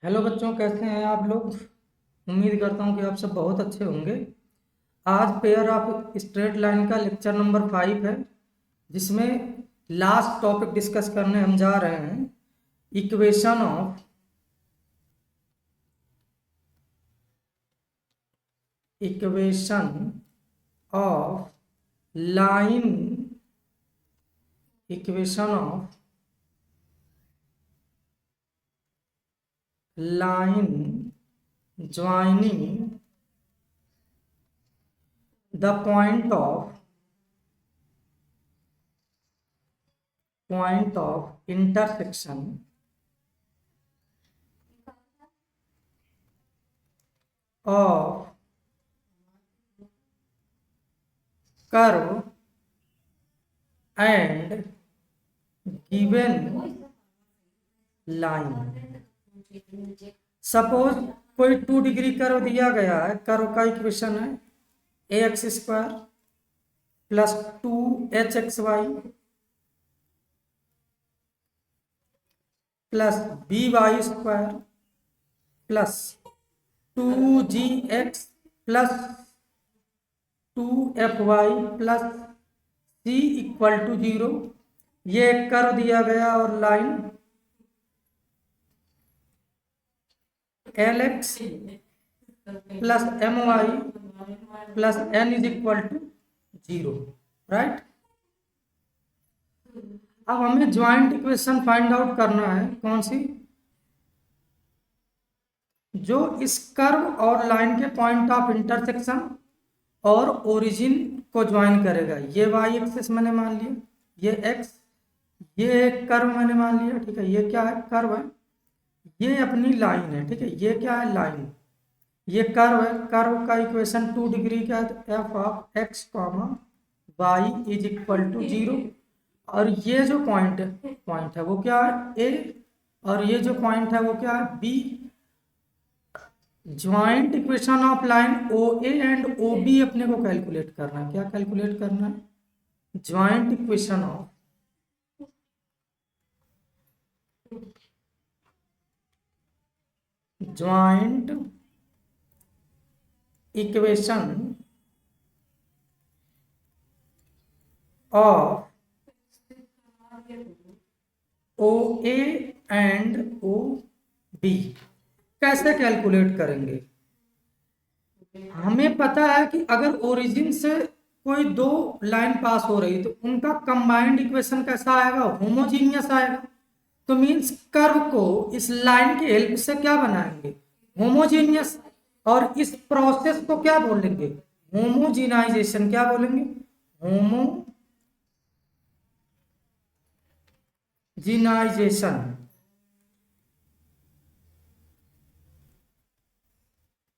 Hello बच्चों, कैसे हैं आप लोग। उम्मीद करता हूँ कि आप सब बहुत अच्छे होंगे। आज पेयर ऑफ स्ट्रेट लाइन का लेक्चर नंबर 5 है, जिसमें लास्ट टॉपिक डिस्कस करने हम जा रहे हैं। Equation of equation of line equation of line joining the point of intersection of curve and given line। Suppose कोई 2 डिग्री कर्व दिया गया है। कर्व का इक्वेशन है ax² plus 2hxy plus by² plus 2gx plus 2fy plus c equal to 0। ये एक curve दिया गया और line lx plus my plus n is equal to 0, right. अब हमें ज्वाइंट इक्वेशन फाइंड आउट करना है। कौन सी? जो इस कर्व और लाइन के पॉइंट ऑफ इंटरसेक्शन और ओरिजिन को ज्वाइन करेगा। ये वाई एक्सिस मैंने मान लिया, ये एक्स, ये एक कर्व मैंने मान लिया, ठीक है। ये क्या है? कर्व है। ये अपनी लाइन है, ठीक है। ये क्या है? लाइन। ये कर्व है। कर्व का इक्वेशन 2 डिग्री का है, F of X comma Y is equal to 0। और ये जो पॉइंट है वो क्या है? ए। और ये जो पॉइंट है वो क्या है? B. Joint equation of line O A and O B अपने को कैलकुलेट करना है। क्या कैलकुलेट करना है? Joint equation of joint equation of O A and O B कैसे कैलकुलेट करेंगे? हमें पता है कि अगर ओरिजिन से कोई दो लाइन पास हो रही तो उनका कंबाइंड इक्वेशन कैसा आएगा? होमोजीनियस आएगा। तो मींस कर्व को इस लाइन की हेल्प से क्या बनाएंगे? होमोजीनियस। और इस प्रोसेस को क्या बोलेंगे? होमोजिनाइजेशन। क्या बोलेंगे? होमोजिनाइजेशन।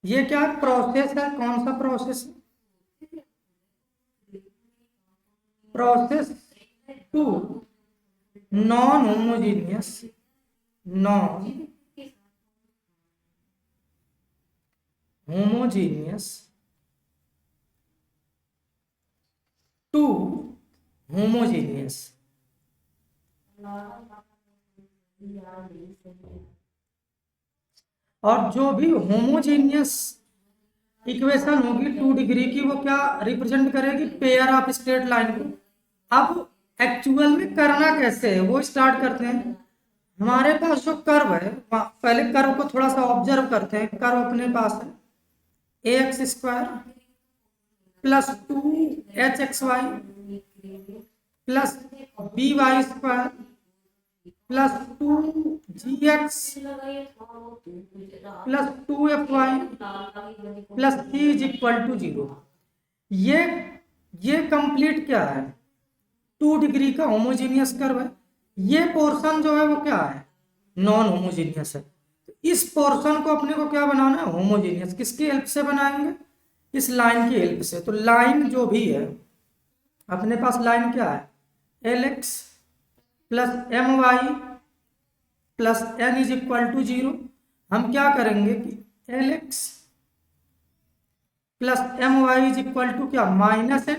ये क्या प्रोसेस है? कौन सा process? Process to non homogeneous to homogeneous. और जो भी होमोजीनियस इक्वेशन होगी 2 डिग्री की, वो क्या रिप्रेजेंट करेगी? पेयर ऑफ स्ट्रेट लाइन को। अब एक्चुअल में करना कैसे है वो स्टार्ट करते हैं। हमारे पास जो कर्व है, पहले कर्व को थोड़ा सा ऑब्जर्व करते हैं। कर्व अपने पास है ax² plus 2hxy plus by² plus 2gx plus 2fy plus c is equal to 0। ये कंप्लीट क्या है? 2 डिग्री का होमोजीनियस कर्व है। ये पोर्शन जो है वो क्या है? नॉन होमोजीनियस है। तो इस पोर्शन को अपने को क्या बनाना है? होमोजीनियस। किसकी हेल्प से बनाएंगे? इस लाइन की हेल्प से। तो लाइन जो भी है, अपने पास लाइन क्या है? lx plus my plus n is equal to 0। हम क्या करेंगे कि lx plus my is equal to क्या? Minus n।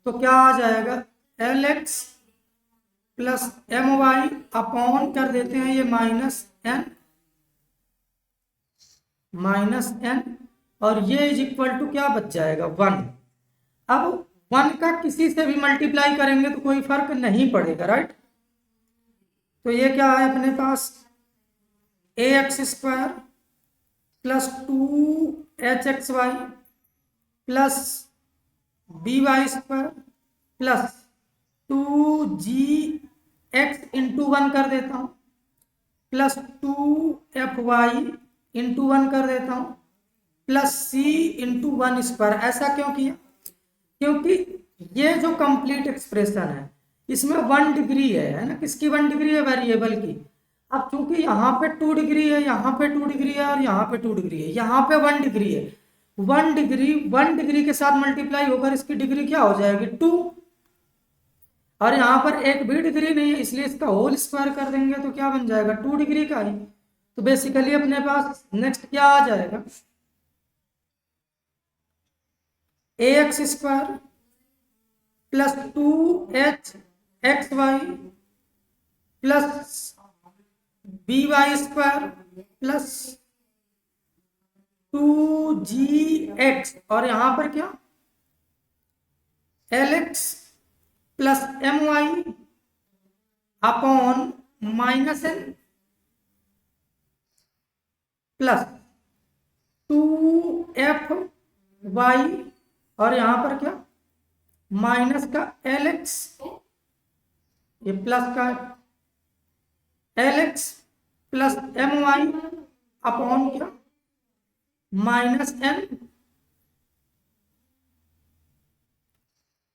तो क्या आ जाएगा? lx प्लस my अपॉन कर देते हैं ये माइनस n माइनस एन, और ये इज इक्वल टू क्या बच जाएगा 1। अब 1 का किसी से भी मल्टीप्लाई करेंगे तो कोई फर्क नहीं पड़ेगा, राइट। तो ये क्या है अपने पास, A X square plus 2 HXY plus BY² plus 2GX×1 कर देता हूं, प्लस 2FY इंटू 1 कर देता हूं, प्लस C×1²। ऐसा क्यों किया? क्योंकि ये जो कंप्लीट एक्सप्रेशन है इसमें 1 डिग्री है ना, किसकी 1 डिग्री है, वेरिएबल की। अब चूंकि यहाँ पे 2 डिग्री है, यहाँ पे 2 डिग्री है, और यहाँ पे 2 डिग्री है, यहाँ पे 1 डिग्री है। 1 डिग्री के साथ मल्टीप्लाई होकर इसकी डिग्री क्या हो जाएगी 2, और यहाँ पर एक भी डिग्री नहीं है, इसलिए इसका होल स्क्वायर कर देंगे तो क्या बन जाएगा 2 डिग्री का ही। तो बेसिकली अपने पास नेक्स्ट क्या आ जाएगा, AX² plus 2HXY plus BY² plus 2GX, और यहां पर क्या LX plus MY upon minus N plus 2FY, और यहां पर क्या माइनस का LX, ये प्लस का LX प्लस MY अपॉन क्या minus N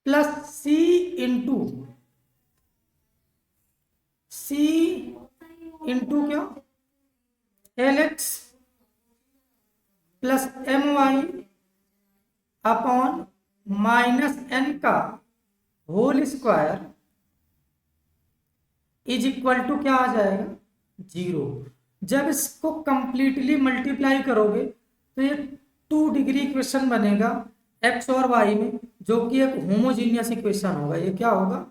plus C into क्या LX plus MY upon minus N का whole square is equal to क्या आ जाएगा 0। जब इसको कंप्लीटली मल्टीप्लाई करोगे तो ये 2 डिग्री इक्वेशन बनेगा एक्स और वाई में, जो कि एक होमोजीनियस इक्वेशन होगा। ये क्या होगा,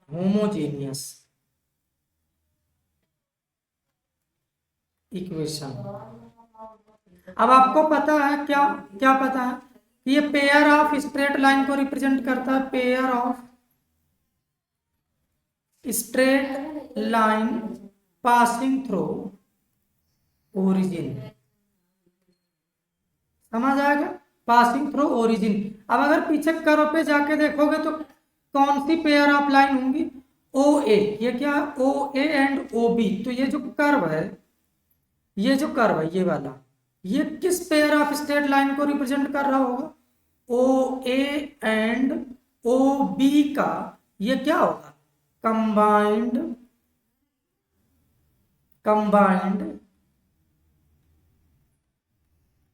होमोजीनियस इक्वेशन। अब आपको पता है क्या क्या पता है कि ये पेयर ऑफ स्ट्रेट लाइन को रिप्रेजेंट करता है, pair of straight line passing through origin. समझ आएगा, पासिंग थ्रू ओरिजिन। अब अगर पीछे कर्व पे जाके देखोगे तो कौन सी पेयर ऑफ लाइन होंगी, OA। ये क्या है, OA एंड OB। तो ये जो कर्व है, ये जो कर्व है ये वाला, ये किस पेयर ऑफ स्ट्रेट लाइन को रिप्रेजेंट कर रहा होगा, OA एंड OB का ये क्या होगा, कंबाइंड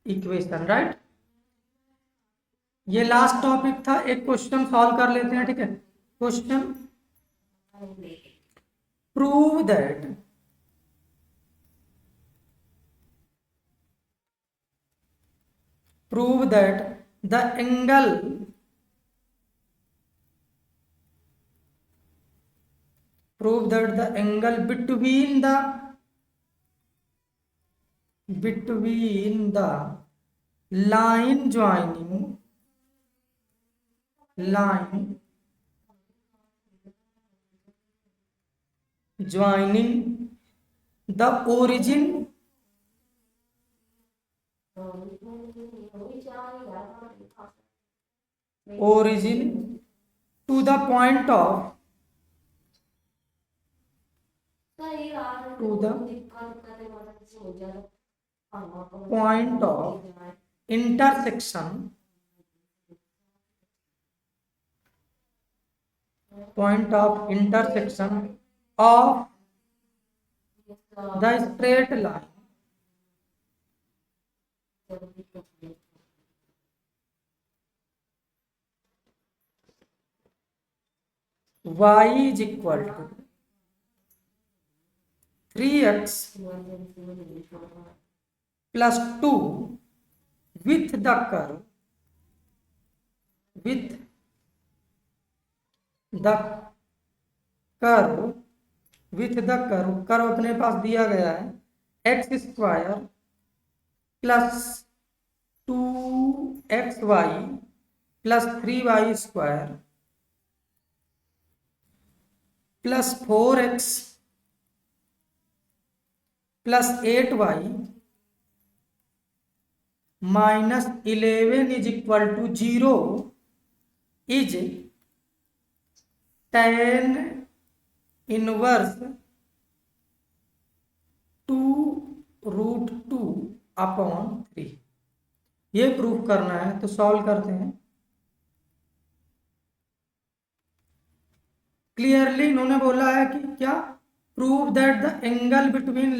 इक्वेशन, राइट। ये लास्ट टॉपिक था, एक क्वेश्चन सॉल्व कर लेते हैं, ठीक है। Question, prove that the angle between the line joining the origin to the point of intersection of the straight line y is equal to 3x plus 2 with the curve with the curve, curve अपने पास दिया गया है X square plus 2xy plus 3y square plus 4x plus 8y minus 11 is equal to 0 is tan inverse 2√2 upon 3। ये proof करना है तो solve करते हैं। क्लियरली इन्होंने बोला है कि क्या, prove that the angle between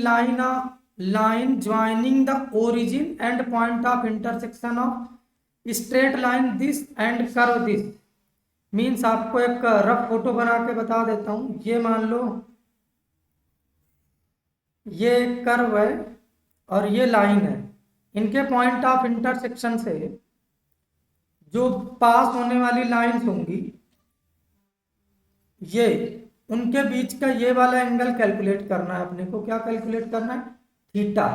line joining the origin and point of intersection of straight line this and curve this. Means आपको एक रफ फोटो बना के बता देता हूं। ये मान लो ये एक कर्व है और ये लाइन है, इनके पॉइंट ऑफ इंटरसेक्शन से जो पास होने वाली लाइंस होंगी ये, उनके बीच का ये वाला एंगल कैलकुलेट करना है अपने को। क्या कैलकुलेट करना है? थीटा।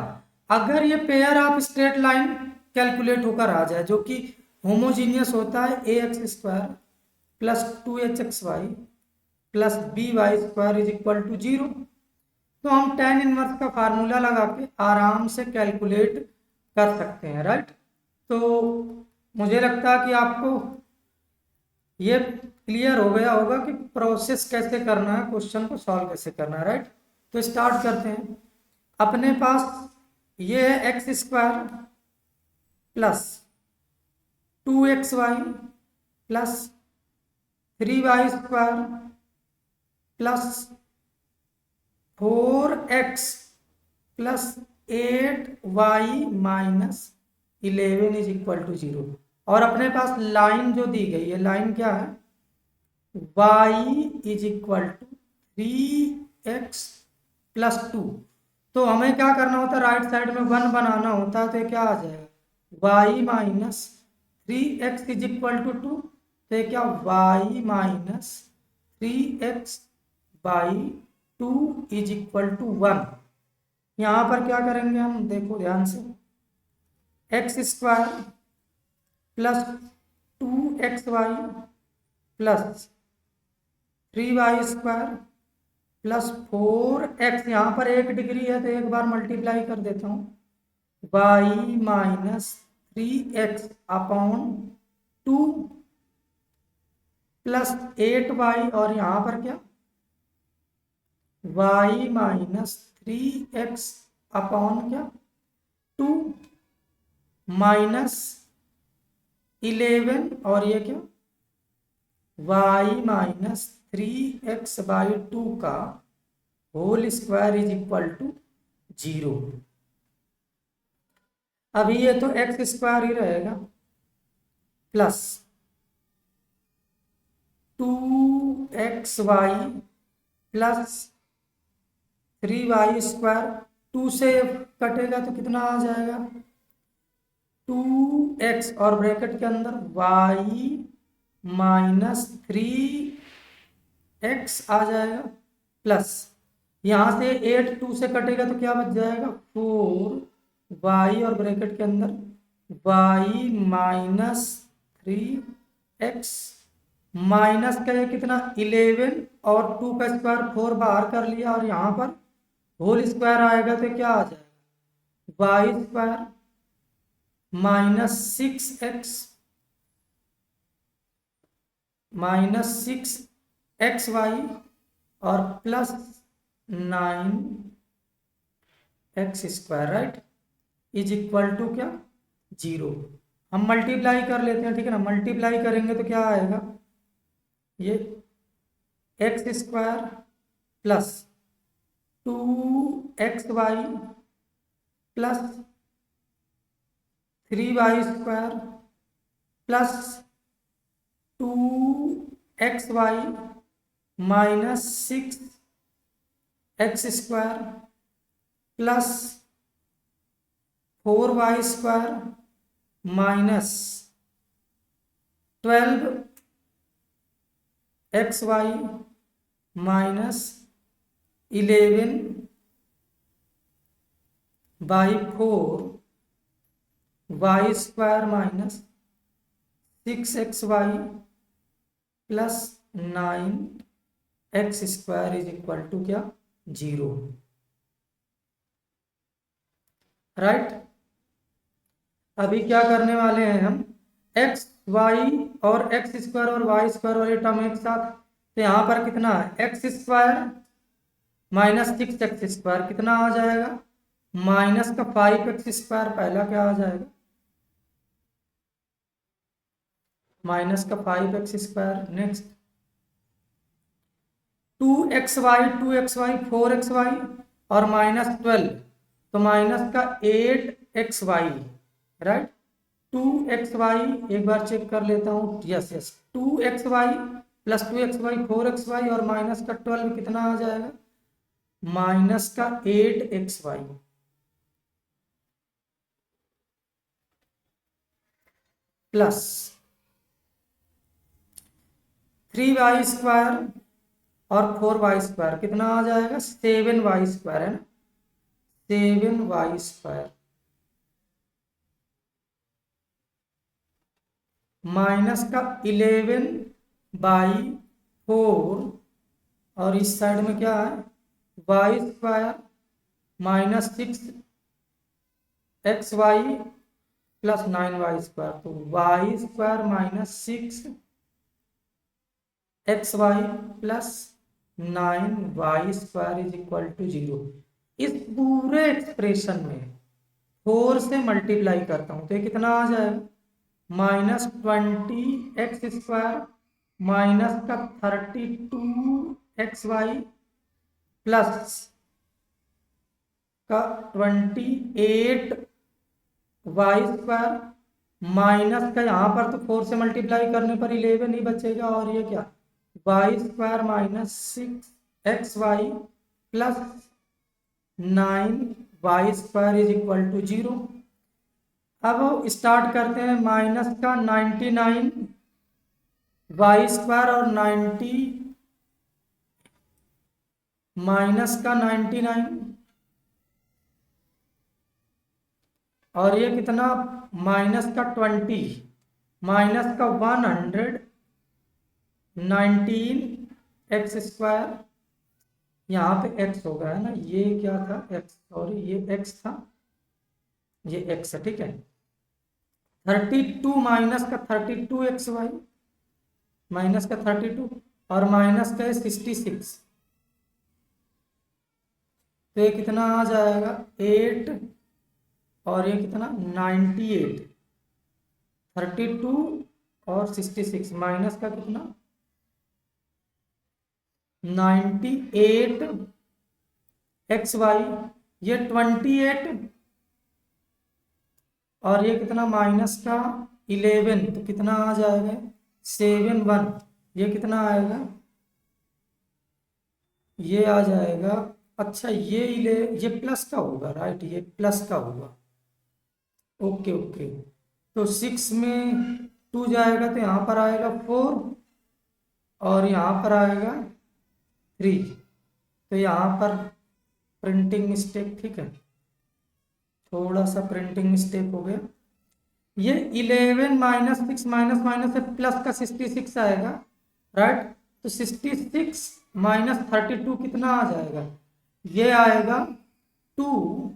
अगर ये pair of straight line calculate होकर आ जाए जो कि होमोजीनियस होता है ax square plus 2hxy plus by square is equal to 0, तो हम tan इनवर्स का फार्मूला लगा के आराम से कैलकुलेट कर सकते हैं, राइट। तो मुझे लगता है कि आपको ये क्लियर हो गया होगा कि प्रोसेस कैसे करना है, क्वेश्चन को सॉल्व कैसे करना है, राइट। तो स्टार्ट करते हैं। अपने पास ये है X square plus 2xy plus 3y square plus 4x plus 8y minus 11 is equal to 0। और अपने पास लाइन जो दी गई है, लाइन क्या है? y is equal to 3x plus 2। तो हमें क्या करना होता है? राइट साइड में 1 बनाना होता है। तो ये क्या आ जाएगा? y minus 3x is equal to 2। तो ये क्या? y minus 3x by 2 is equal to 1। यहाँ पर क्या करेंगे हम? देखो ध्यान से, X square plus 2xy plus 3y square plus 4x, यहाँ पर 1 डिग्री है तो एक बार मल्टीप्लाई कर देता हूँ, y minus 3x upon 2 plus 8y, और यहाँ पर क्या? y माइनस 3x अपॉन क्या? 2 माइनस 11, और ये क्या? y माइनस 3x बाई 2 का whole square is equal to 0। अभी ये तो एक्स स्क्वायर ही रहेगा plus 2xy plus 3y square, 2 से कटेगा तो कितना आ जाएगा? 2x और ब्रैकेट के अंदर y माइनस 3x आ जाएगा प्लस, यहाँ से 8 2 से कटेगा तो क्या बच जाएगा? 4y और ब्रैकेट के अंदर y माइनस 3x माइनस का ये कितना? 11, और 2 का स्क्वायर 4 बाहर कर लिया, और यहाँ पर होल स्क्वायर आएगा तो क्या आ जाएगा? y square minus 6x minus 6xy और plus 9x square, right, is equal to क्या? 0। हम मल्टीप्लाई कर लेते हैं, ठीक है ना। मल्टीप्लाई करेंगे तो क्या आएगा? ये X square plus 2xy plus 3y square plus 2xy minus 6x square plus 4y square minus 12xy minus 11/4 Y square minus 6xy plus 9x square is equal to क्या 0। राइट। अभी क्या करने वाले हैं हम, x y और x square और y square वाले टर्म एक साथ, तो यहाँ पर कितना है X square minus 6x square कितना आ जाएगा, माइनस का 5x स्क्वायर पहला क्या आ जाएगा, माइनस का 5x square. Next 2xy 4xy और माइनस 12, तो माइनस का 8xy। राइट। 2xy एक बार चेक कर लेता हूँ, yes yes 2xy plus 2xy 4xy और माइनस का 12 कितना आ जाएगा, माइनस का 8xy प्लस 3y स्क्वायर और 4y स्क्वायर कितना आ जाएगा, 7y स्क्वायर है ना, 7y स्क्वायर माइनस का 11/4 और इस साइड में क्या है Y square minus 6xy plus 9y square, तो Y square minus 6xy plus 9y square is equal to 0। इस पूरे एक्सप्रेशन में 4 से मल्टीप्लाई करता हूं तो ये कितना आ जाएगा, माइनस 20x स्क्वायर माइनस का 32xy प्लस का 28y स्क्वायर माइनस का यहाँ पर तो 4 से मल्टीप्लाई करने पर 11 ही बचेगा, और ये क्या y square minus 6xy plus 9y square is equal to 0। अब स्टार्ट करते हैं, माइनस का 99y स्क्वायर और 90 माइनस का 99 और ये कितना माइनस का 20 माइनस का 119x स्क्वायर, यहाँ पे x हो गया है ना, ये क्या था x, सॉरी ये x था, ये x है, ठीक है। 32 माइनस का 32xy माइनस का 32 और माइनस का 66, तो ये कितना आ जाएगा 8 और ये कितना 98, 32 और 66 माइनस का कितना 98xy, ये 28 और ये कितना माइनस का 11, तो कितना आ जाएगा 71, ये कितना आएगा, ये आ जाएगा, अच्छा ये प्लस का होगा, राइट, ये प्लस का होगा, ओके ओके। तो 6 में 2 जाएगा तो यहाँ पर आएगा 4 और यहाँ पर आएगा 3, तो यहाँ पर प्रिंटिंग मिस्टेक, ठीक है, थोड़ा सा प्रिंटिंग मिस्टेक हो गया। ये 11 माइनस 6 माइनस माइनस से प्लस का 66 आएगा, राइट, तो 66 माइनस 32 कितना आ जाएगा, ये आएगा 2,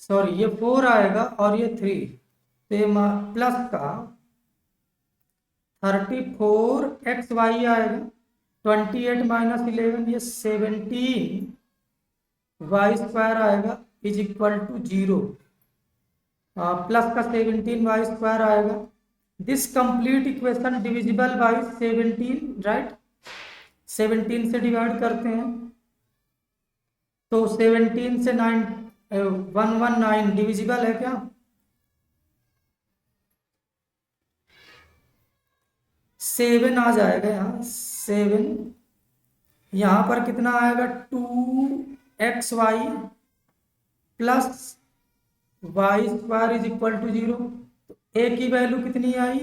सॉरी ये 4 आएगा और ये 3, तो ये प्लस का 34xy आएगा, 28 माइनस 11 ये 17y स्क्वायर आएगा इज इक्वल टू 0, प्लस का 17y स्क्वायर आएगा। This complete equation divisible by 17, right, 17 से डिवाइड करते हैं तो 17 से 119 डिविजिबल है क्या, 7 आ जाएगा यहाँ 7, यहाँ पर कितना आएगा 2xy plus Y square is equal to 0, तो ए की वैल्यू कितनी आई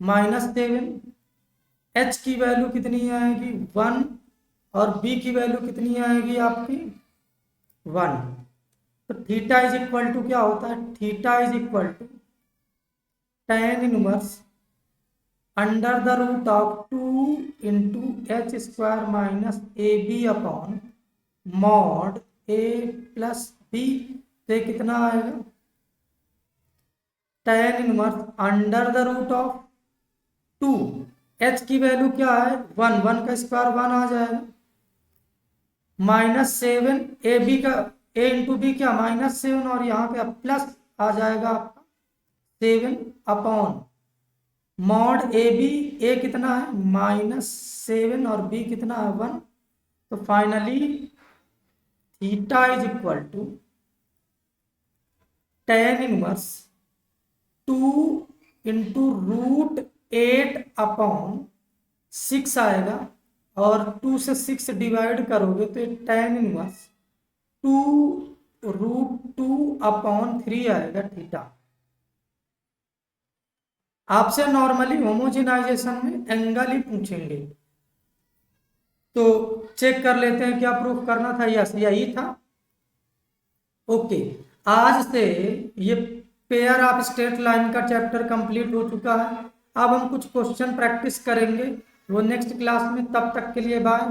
-7, एच की वैल्यू कितनी आएगी 1 और बी की वैल्यू कितनी आएगी आपकी 1। तो थीटा इज इक्वल टू क्या होता है, theta is equal to tan inverse under the root of 2 into H square minus A B upon mod A plus B. तो ये कितना आएगा, tan inverse under the root of 2, H की value क्या है 1, 1 का स्क्वायर 1 आ जाएगा, -7 ए बी का, ए इंटू बी क्या -7 और यहाँ पे प्लस आ जाएगा आपका 7 upon mod A B, A कितना है -7 और बी कितना है 1। तो finally theta is equal to tan inverse 2 into √8/6 आएगा, और 2 से 6 डिवाइड करोगे तो tan इनवर्स 2√2/3 आएगा थीटा। आपसे नॉर्मली होमोजेनाइजेशन में एंगल ही पूछेंगे, तो चेक कर लेते हैं क्या प्रूफ करना था। यस, यही था। ओके, आज से ये पेयर ऑफ स्ट्रेट लाइन का चैप्टर कंप्लीट हो चुका है। अब हम कुछ क्वेश्चन प्रैक्टिस करेंगे वो नेक्स्ट क्लास में। तब तक के लिए बाय।